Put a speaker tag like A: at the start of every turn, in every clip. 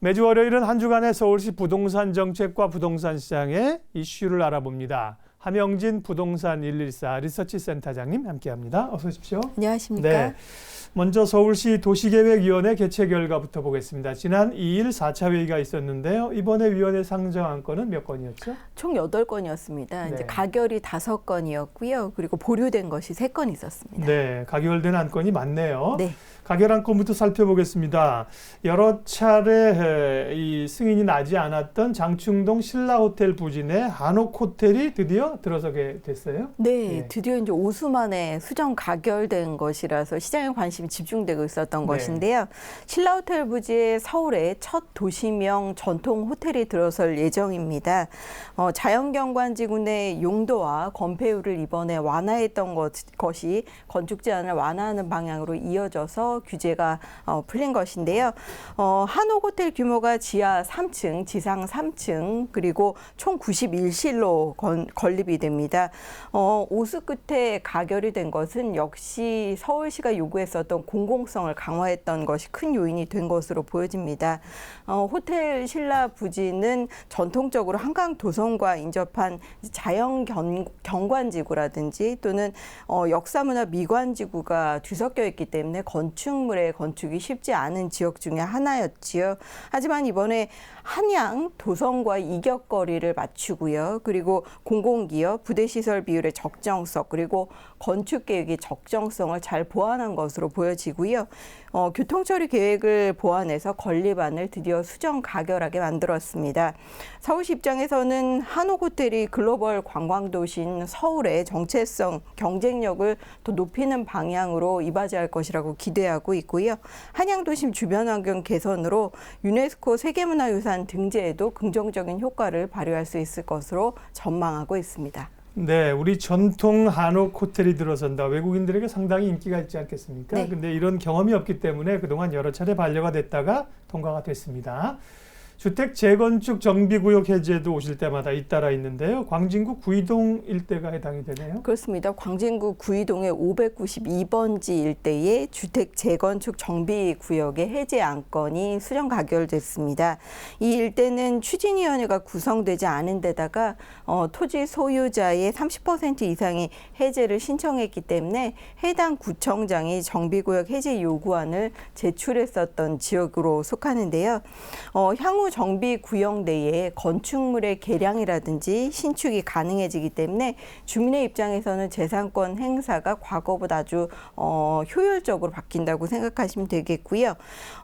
A: 매주 월요일은 한 주간의 서울시 부동산 정책과 부동산 시장의 이슈를 알아봅니다. 함영진 부동산 114 리서치 센터장님 함께합니다. 어서 오십시오.
B: 안녕하십니까.
A: 네. 먼저 서울시 도시계획위원회 개최 결과부터 보겠습니다. 지난 2일 4차 회의가 있었는데요. 이번에 위원회 상정 안건은 몇 건이었죠?
B: 총 8건이었습니다.
A: 네.
B: 이제 가결이 5건이었고요. 그리고 보류된 것이 3건 있었습니다.
A: 네, 가결된 안건이 많네요.
B: 네.
A: 가결 안건부터 살펴보겠습니다. 여러 차례 이 승인이 나지 않았던 장충동 신라호텔 부진에 한옥호텔이 드디어 들어서게 됐어요.
B: 네,
A: 네.
B: 드디어 이제 오수 만에 수정 가결된 것이라서 시장에 관심이 집중되고 있었던
A: 네.
B: 것인데요. 신라호텔 부지에 서울의 첫 도시명 전통 호텔이 들어설 예정입니다. 자연경관지구 내 용도와 건폐율을 이번에 완화했던 것이 건축 제한을 완화하는 방향으로 이어져서 규제가 풀린 것인데요. 한옥호텔 규모가 지하 3층, 지상 3층, 그리고 총 91실로 건립이 됩니다. 오수 끝에 가결이 된 것은 역시 서울시가 요구했었던 공공성을 강화했던 것이 큰 요인이 된 것으로 보여집니다. 호텔 신라 부지는 전통적으로 한강 도성과 인접한 자연 경관지구라든지 또는 역사문화 미관지구가 뒤섞여 있기 때문에 건축물의 건축이 쉽지 않은 지역 중에 하나였지요. 하지만 이번에 한양 도성과 이격거리를 맞추고요. 그리고 공공기업, 부대시설 비율의 적정성, 그리고 건축계획의 적정성을 잘 보완한 것으로 보여지고요. 교통처리 계획을 보완해서 건립안을 드디어 수정 가결하게 만들었습니다. 서울시 입장에서는 한옥호텔이 글로벌 관광도시인 서울의 정체성, 경쟁력을 더 높이는 방향으로 이바지할 것이라고 기대하고 있고요. 한양도심 주변 환경 개선으로 유네스코 세계문화유산 등재에도 긍정적인 효과를 발휘할 수 있을 것으로 전망하고 있습니다.
A: 네, 우리 전통 한옥 호텔이 들어선다. 외국인들에게 상당히 인기가 있지 않겠습니까?
B: 네.
A: 근데 이런 경험이 없기 때문에 그동안 여러 차례 반려가 됐다가 통과가 됐습니다. 주택 재건축 정비구역 해제도 오실 때마다 잇따라 있는데요. 광진구 구이동 일대가 해당이 되네요.
B: 그렇습니다. 광진구 구이동의 592번지 일대의 주택 재건축 정비구역의 해제 안건이 수정 가결됐습니다. 이 일대는 추진위원회가 구성되지 않은 데다가 토지 소유자의 30% 이상이 해제를 신청했기 때문에 해당 구청장이 정비구역 해제 요구안을 제출했었던 지역으로 속하는데요. 향후 정비구역 내에 건축물의 개량이라든지 신축이 가능해지기 때문에 주민의 입장에서는 재산권 행사가 과거보다 아주 효율적으로 바뀐다고 생각하시면 되겠고요.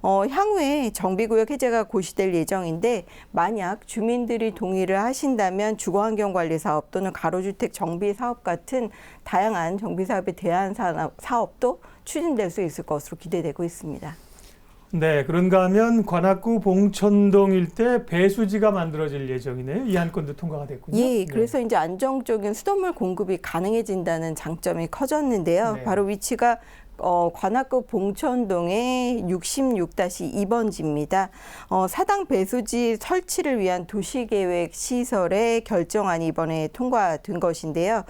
B: 향후에 정비구역 해제가 고시될 예정인데 만약 주민들이 동의를 하신다면 주거환경관리사업 또는 가로주택 정비사업 같은 다양한 정비사업에 대한 사업도 추진될 수 있을 것으로 기대되고 있습니다.
A: 네, 그런가 하면 관악구 봉천동 일대 배수지가 만들어질 예정이네요. 이 안건도 통과가 됐군요.
B: 예, 그래서 이제 안정적인 수돗물 공급이 가능해진다는 장점이 커졌는데요.
A: 네.
B: 바로 위치가 관악구 봉천동의 66-2번지입니다. 사당 배수지 설치를 위한 도시계획 시설의 결정안이 이번에 통과된 것인데요.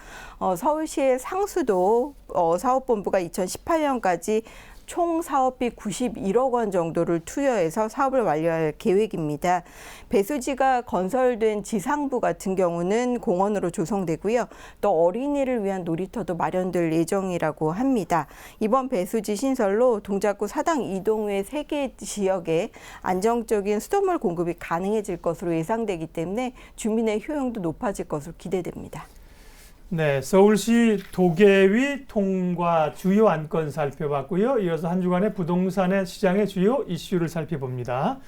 B: 서울시의 상수도 사업본부가 2018년까지 총 사업비 91억 원 정도를 투여해서 사업을 완료할 계획입니다. 배수지가 건설된 지상부 같은 경우는 공원으로 조성되고요. 또 어린이를 위한 놀이터도 마련될 예정이라고 합니다. 이번 배수지 신설로 동작구 사당 이동 외 3개 지역에 안정적인 수돗물 공급이 가능해질 것으로 예상되기 때문에 주민의 효용도 높아질 것으로 기대됩니다.
A: 네, 서울시 도계위 통과 주요 안건 살펴봤고요. 이어서 한 주간의 부동산의 시장의 주요 이슈를 살펴봅니다.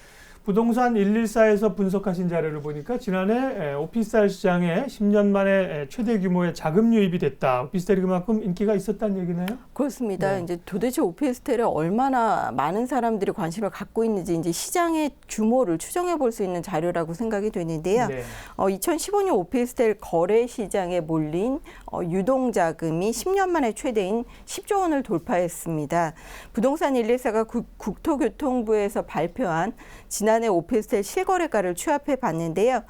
A: 부동산 114에서 분석하신 자료를 보니까 지난해 오피스텔 시장에 10년 만에 최대 규모의 자금 유입이 됐다. 오피스텔이 그만큼 인기가 있었다는 얘기네요?
B: 그렇습니다.
A: 네.
B: 이제 도대체 오피스텔에 얼마나 많은 사람들이 관심을 갖고 있는지 이제 시장의 규모를 추정해 볼 수 있는 자료라고 생각이 되는데요.
A: 네.
B: 2015년 오피스텔 거래 시장에 몰린 유동자금이 10년 만에 최대인 10조 원을 돌파했습니다. 부동산 114가 국토교통부에서 발표한 지난해 오피스텔 실거래가를 취합해 봤는데요.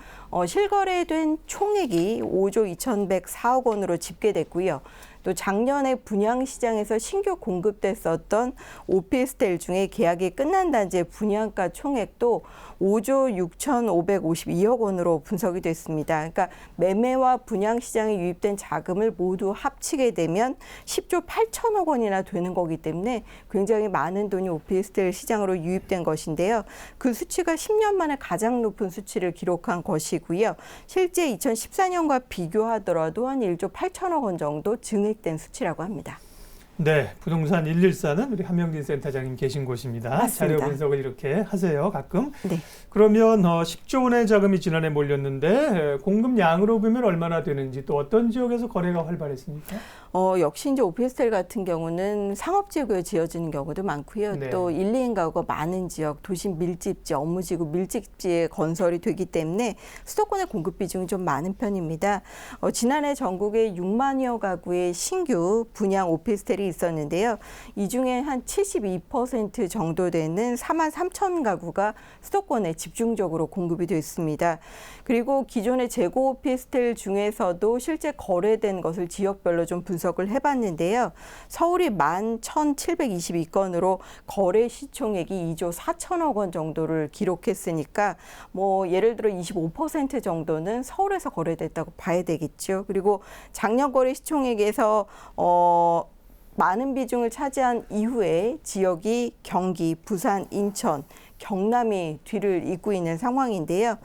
B: 실거래된 총액이 5조 2,104억 원으로 집계됐고요. 또 작년에 분양시장에서 신규 공급됐었던 오피스텔 중에 계약이 끝난 단지의 분양가 총액도 5조 6,552억 원으로 분석이 됐습니다. 그러니까 매매와 분양시장에 유입된 자금을 모두 합치게 되면 10조 8천억 원이나 되는 거기 때문에 굉장히 많은 돈이 오피스텔 시장으로 유입된 것인데요. 그 수치가 10년 만에 가장 높은 수치를 기록한 것이고요. 실제 2014년과 비교하더라도 한 1조 8천억 원 정도 증액된 수치라고 합니다.
A: 네, 부동산 114는 우리 한명진 센터장님 계신 곳입니다.
B: 맞습니다.
A: 자료 분석을 이렇게 하세요, 가끔.
B: 네.
A: 그러면 10조 원의 자금이 지난해 몰렸는데 공급량으로 보면 얼마나 되는지 또 어떤 지역에서 거래가 활발했습니까?
B: 역시 이제 오피스텔 같은 경우는 상업지구에 지어지는 경우도 많고요.
A: 네.
B: 또 1, 2인 가구가 많은 지역, 도심 밀집지, 업무지구 밀집지에 건설이 되기 때문에 수도권의 공급 비중이 좀 많은 편입니다. 지난해 전국에 6만여 가구의 신규 분양 오피스텔이 있었는데요. 이 중에 한 72% 정도 되는 4만 3천 가구가 수도권에 집중적으로 공급이 됐습니다. 그리고 기존의 재고 오피스텔 중에서도 실제 거래된 것을 지역별로 좀 분석을 해봤는데요. 서울이 11,722건으로 거래 시총액이 2조 4천억 원 정도를 기록했으니까 뭐 예를 들어 25% 정도는 서울에서 거래됐다고 봐야 되겠죠. 그리고 작년 거래 시총액에서 많은 비중을 차지한 이후에 지역이 경기, 부산, 인천, 경남이 뒤를 잇고 있는 상황인데요.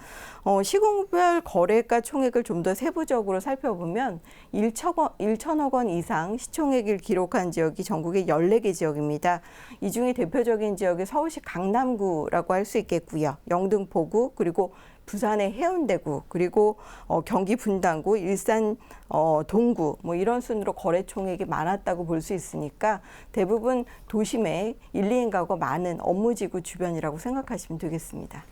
B: 시공별 거래가 총액을 좀 더 세부적으로 살펴보면 1천억 원 이상 시총액을 기록한 지역이 전국에 14개 지역입니다. 이 중에 대표적인 지역이 서울시 강남구라고 할 수 있겠고요. 영등포구, 그리고 부산의 해운대구, 그리고 경기 분당구, 일산 동구 뭐 이런 순으로 거래 총액이 많았다고 볼 수 있으니까 대부분 도심에 1, 2인 가구가 많은 업무지구 주변이라고 생각하시면 되겠습니다.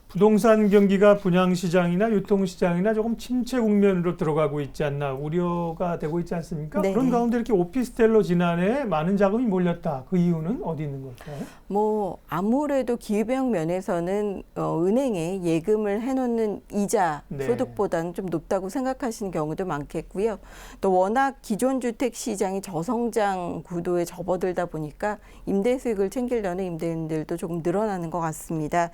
A: 부동산 경기가 분양시장이나 유통시장이나 조금 침체 국면으로 들어가고 있지 않나 우려가 되고 있지 않습니까?
B: 네.
A: 그런 가운데 이렇게 오피스텔로 지난해 많은 자금이 몰렸다. 그 이유는 어디 있는 걸까요?
B: 뭐 아무래도 기회비용 면에서는 은행에 예금을 해놓는 이자
A: 네.
B: 소득보다는 좀 높다고 생각하시는 경우도 많겠고요. 또 워낙 기존 주택 시장이 저성장 구도에 접어들다 보니까 임대 수익을 챙기려는 임대인들도 조금 늘어나는 것 같습니다.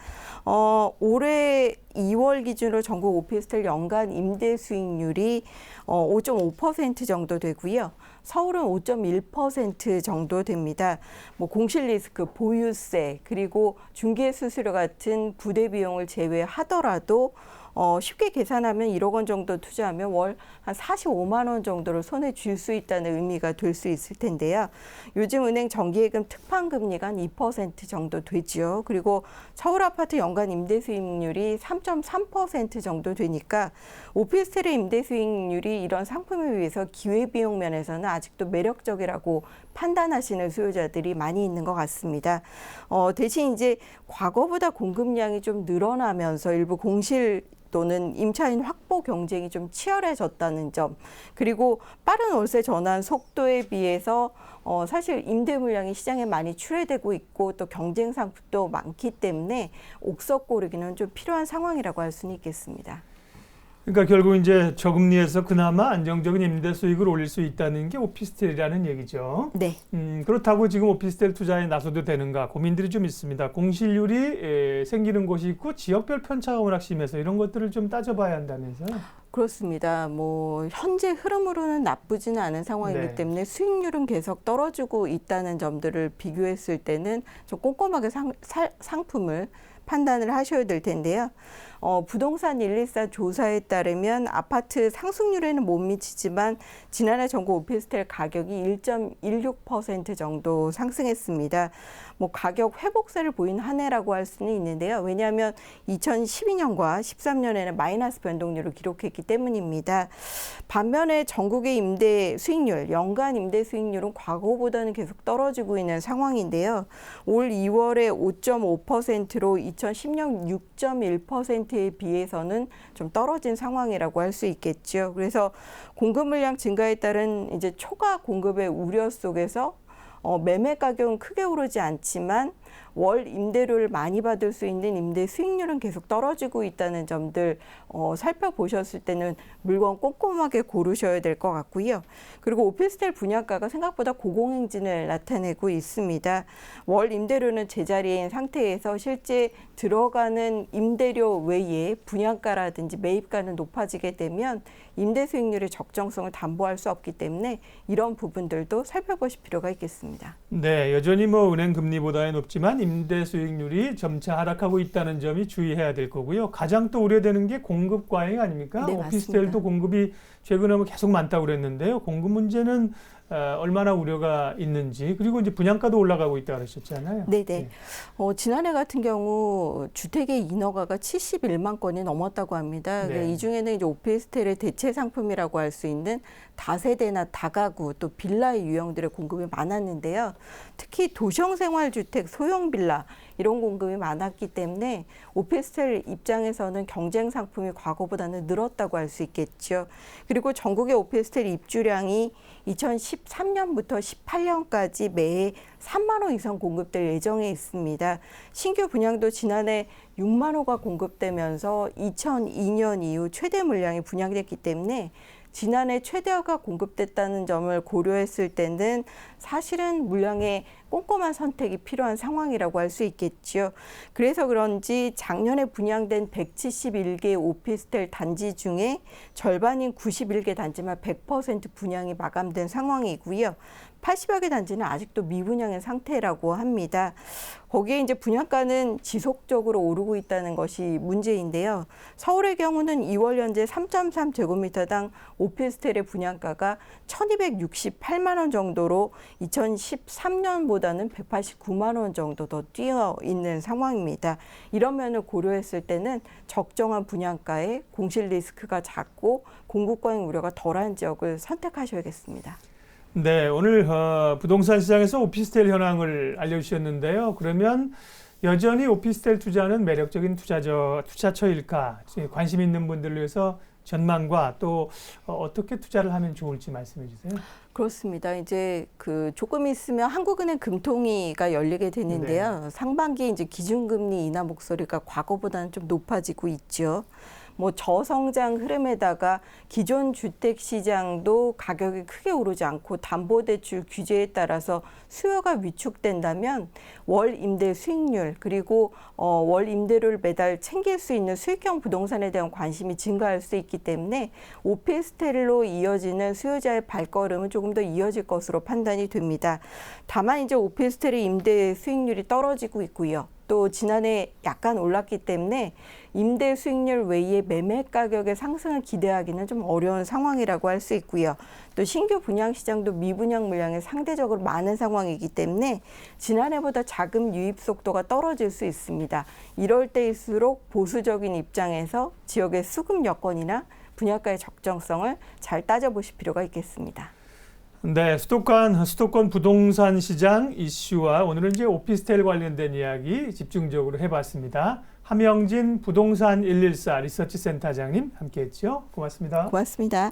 B: 올해 2월 기준으로 전국 오피스텔 연간 임대 수익률이 5.5% 정도 되고요. 서울은 5.1% 정도 됩니다. 뭐 공실 리스크, 보유세, 그리고 중개 수수료 같은 부대 비용을 제외하더라도 쉽게 계산하면 1억 원 정도 투자하면 월 한 45만 원 정도를 손에 쥘 수 있다는 의미가 될 수 있을 텐데요. 요즘 은행 정기예금 특판금리가 한 2% 정도 되죠. 그리고 서울 아파트 연간 임대 수익률이 3.3% 정도 되니까 오피스텔의 임대 수익률이 이런 상품에 비해서 기회비용 면에서는 아직도 매력적이라고 판단하시는 수요자들이 많이 있는 것 같습니다. 대신 이제 과거보다 공급량이 좀 늘어나면서 일부 공실 또는 임차인 확보 경쟁이 좀 치열해졌다는 점, 그리고 빠른 월세 전환 속도에 비해서 사실 임대 물량이 시장에 많이 출회되고 있고 또 경쟁 상품도 많기 때문에 옥석 고르기는 좀 필요한 상황이라고 할 수는 있겠습니다.
A: 그러니까 결국 이제 저금리에서 그나마 안정적인 임대 수익을 올릴 수 있다는 게 오피스텔이라는 얘기죠.
B: 네.
A: 그렇다고 지금 오피스텔 투자에 나서도 되는가 고민들이 좀 있습니다. 공실률이 생기는 곳이 있고 지역별 편차가 워낙 심해서 이런 것들을 좀 따져봐야 한다면서요.
B: 그렇습니다. 뭐 현재 흐름으로는 나쁘지는 않은 상황이기
A: 네.
B: 때문에 수익률은 계속 떨어지고 있다는 점들을 비교했을 때는 좀 꼼꼼하게 상품을 판단을 하셔야 될 텐데요. 부동산 114 조사에 따르면 아파트 상승률에는 못 미치지만 지난해 전국 오피스텔 가격이 1.16% 정도 상승했습니다. 뭐 가격 회복세를 보인 한 해라고 할 수는 있는데요. 왜냐하면 2012년과 13년에는 마이너스 변동률을 기록했기 때문입니다. 반면에 전국의 임대 수익률, 연간 임대 수익률은 과거보다는 계속 떨어지고 있는 상황인데요. 올 2월에 5.5%로 2010년 6.1%에 비해서는 좀 떨어진 상황이라고 할 수 있겠죠. 그래서 공급 물량 증가에 따른 이제 초과 공급의 우려 속에서 매매 가격은 크게 오르지 않지만 월 임대료를 많이 받을 수 있는 임대 수익률은 계속 떨어지고 있다는 점들 살펴보셨을 때는 물건 꼼꼼하게 고르셔야 될 것 같고요. 그리고 오피스텔 분양가가 생각보다 고공행진을 나타내고 있습니다. 월 임대료는 제자리인 상태에서 실제 들어가는 임대료 외에 분양가라든지 매입가는 높아지게 되면 임대 수익률의 적정성을 담보할 수 없기 때문에 이런 부분들도 살펴보실 필요가 있겠습니다.
A: 네, 여전히 뭐 은행 금리보다는 높지만 임대 수익률이 점차 하락하고 있다는 점이 주의해야 될 거고요. 가장 또 우려되는 게 공급 과잉 아닙니까?
B: 네,
A: 오피스텔도
B: 맞습니다.
A: 공급이 최근에 뭐 계속 많다고 그랬는데요. 공급 문제는 얼마나 우려가 있는지, 그리고 이제 분양가도 올라가고 있다고 그러셨잖아요.
B: 네네.
A: 네.
B: 지난해 같은 경우 주택의 인허가가 71만 건이 넘었다고 합니다.
A: 네.
B: 이 중에는 이제 오피스텔의 대체 상품이라고 할 수 있는 다세대나 다가구 또 빌라의 유형들의 공급이 많았는데요. 특히 도시형 생활주택, 소형 빌라 이런 공급이 많았기 때문에 오피스텔 입장에서는 경쟁 상품이 과거보다는 늘었다고 할 수 있겠죠. 그리고 전국의 오피스텔 입주량이 2013년부터 18년까지 매해 3만 호 이상 공급될 예정에 있습니다. 신규 분양도 지난해 6만 호가 공급되면서 2002년 이후 최대 물량이 분양됐기 때문에 지난해 최대화가 공급됐다는 점을 고려했을 때는 사실은 물량의 꼼꼼한 선택이 필요한 상황이라고 할 수 있겠죠. 그래서 그런지 작년에 분양된 171개 오피스텔 단지 중에 절반인 91개 단지만 100% 분양이 마감된 상황이고요. 80여 개 단지는 아직도 미분양의 상태라고 합니다. 거기에 이제 분양가는 지속적으로 오르고 있다는 것이 문제인데요. 서울의 경우는 2월 현재 3.3제곱미터당 오피스텔의 분양가가 1,268만 원 정도로 2013년보다는 189만 원 정도 더 뛰어 있는 상황입니다. 이런 면을 고려했을 때는 적정한 분양가에 공실 리스크가 작고 공급 과잉 우려가 덜한 지역을 선택하셔야겠습니다.
A: 네, 오늘 부동산 시장에서 오피스텔 현황을 알려주셨는데요. 그러면 여전히 오피스텔 투자는 매력적인 투자처일까? 관심 있는 분들을 위해서 전망과 또 어떻게 투자를 하면 좋을지 말씀해 주세요.
B: 그렇습니다. 이제 조금 있으면 한국은행 금통위가 열리게 되는데요. 상반기 이제 기준금리 인하 목소리가 과거보다는 좀 높아지고 있죠. 뭐 저성장 흐름에다가 기존 주택 시장도 가격이 크게 오르지 않고 담보대출 규제에 따라서 수요가 위축된다면 월 임대 수익률 그리고 월 임대료를 매달 챙길 수 있는 수익형 부동산에 대한 관심이 증가할 수 있기 때문에 오피스텔로 이어지는 수요자의 발걸음은 조금 더 이어질 것으로 판단이 됩니다. 다만 이제 오피스텔의 임대 수익률이 떨어지고 있고요. 또 지난해 약간 올랐기 때문에 임대 수익률 외에 매매 가격의 상승을 기대하기는 좀 어려운 상황이라고 할 수 있고요. 또 신규 분양 시장도 미분양 물량이 상대적으로 많은 상황이기 때문에 지난해보다 자금 유입 속도가 떨어질 수 있습니다. 이럴 때일수록 보수적인 입장에서 지역의 수급 여건이나 분양가의 적정성을 잘 따져보실 필요가 있겠습니다.
A: 네, 수도권 부동산 시장 이슈와 오늘은 이제 오피스텔 관련된 이야기 집중적으로 해봤습니다. 함영진 부동산 114 리서치 센터장님 함께했죠. 고맙습니다.
B: 고맙습니다.